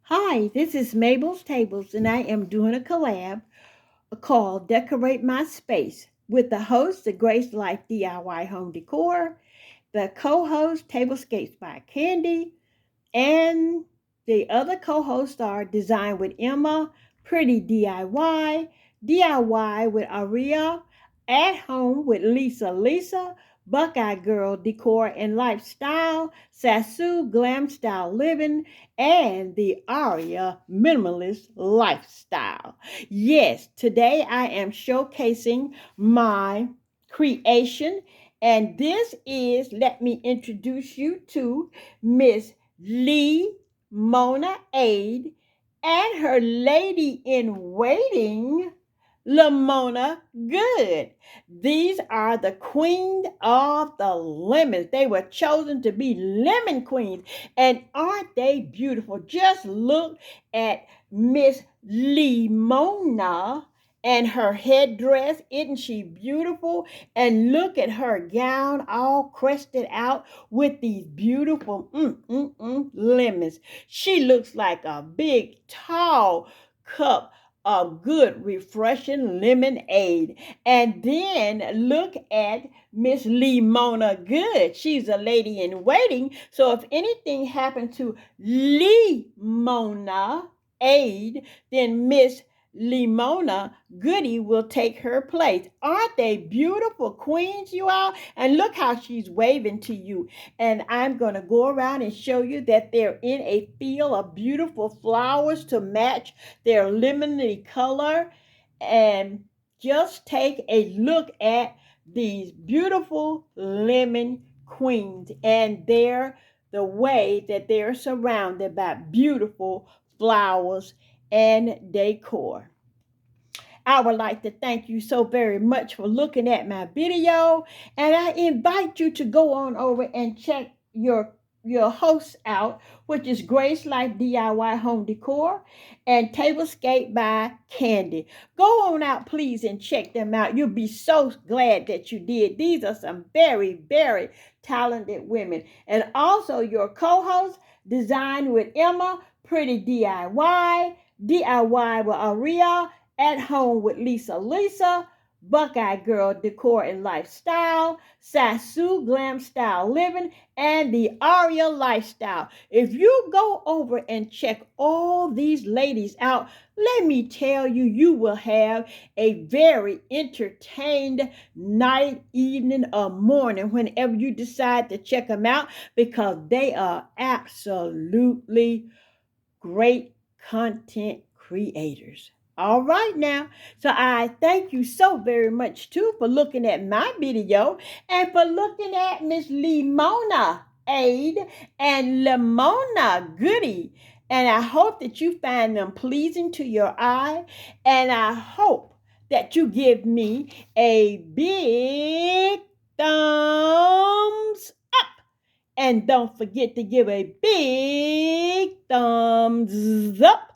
Hi, this is Mabel's Tables, and I am doing a collab called Decorate My Space with the host, the Grace Life DIY Home Decor, the co-host, Tablescapes by Candy, and the other co-hosts are Design with Emma, Pretty DIY, DIY with Aria, At Home with Lisa, Buckeye Girl Decor and Lifestyle, Sasu Glam Style Living, and the Aria Minimalist Lifestyle. Yes, today I am showcasing my creation, and this is, let me introduce you to Miss Lemona Aide and her lady in waiting, Lemona Good. These are the queen of the lemons. They were chosen to be lemon queens. And aren't they beautiful? Just look at Miss Lemona and her headdress. Isn't she beautiful? And look at her gown all crested out with these beautiful lemons. She looks like a big, tall cup of good, refreshing lemonade. And then look at Miss Lemona Good. She's a lady in waiting. So if anything happened to Lemona Aide, then Miss Lemona Goodie will take her place. Aren't they beautiful queens, you all? And look how she's waving to you. And I'm going to go around and show you that they're in a field of beautiful flowers to match their lemony color. And just take a look at these beautiful lemon queens and the way that they're surrounded by beautiful flowers and decor. I would like to thank you so very much for looking at my video, and I invite you to go on over and check your hosts out, which is Grace Life DIY Home Decor and Tablescape by Candy. Go on out, please, and check them out. You'll be so glad that you did. These are some very, very talented women. And also your co-host, Design with Emma, Pretty DIY, DIY with Aurea, At Home with Lisa, Buckeye Girl Decor and Lifestyle, Sasu Glam Style Living, and the Aria Lifestyle. If you go over and check all these ladies out, let me tell you, you will have a very entertained night, evening, or morning whenever you decide to check them out, because they are absolutely great content creators. All right now. So I thank you so very much too for looking at my video and for looking at Miss Lemona Aide and Lemona Goodie. And I hope that you find them pleasing to your eye. And I hope that you give me a big thumbs up. And don't forget to give a big thumbs up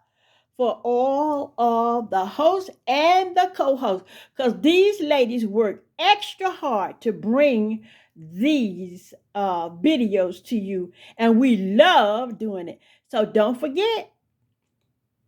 for all of the hosts and the co-hosts, because these ladies work extra hard to bring these videos to you, and we love doing it. So don't forget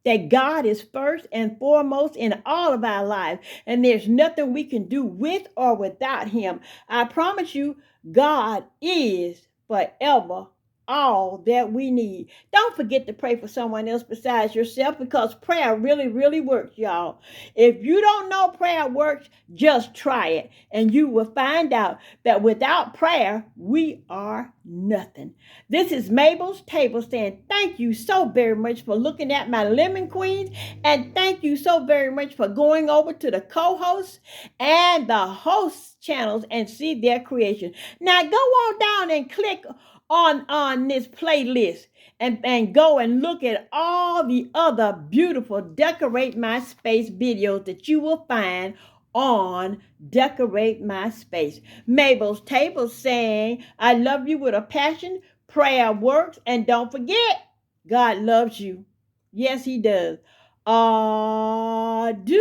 that God is first and foremost in all of our lives, and there's nothing we can do with or without him. I promise you, God is forever all that we need. Don't forget to pray for someone else besides yourself, because prayer really, really works, y'all. If you don't know prayer works, just try it, and you will find out that without prayer, we are nothing. This is Mabel's Table saying thank you so very much for looking at my Lemon Queens, and thank you so very much for going over to the co-hosts and the hosts channels and see their creation. Now go on down and click on this playlist and go and look at all the other beautiful Decorate My Space videos that you will find on Decorate My Space. Mabel's Table saying, I love you with a passion. Prayer works. And don't forget, God loves you. Yes, he does. Adieu.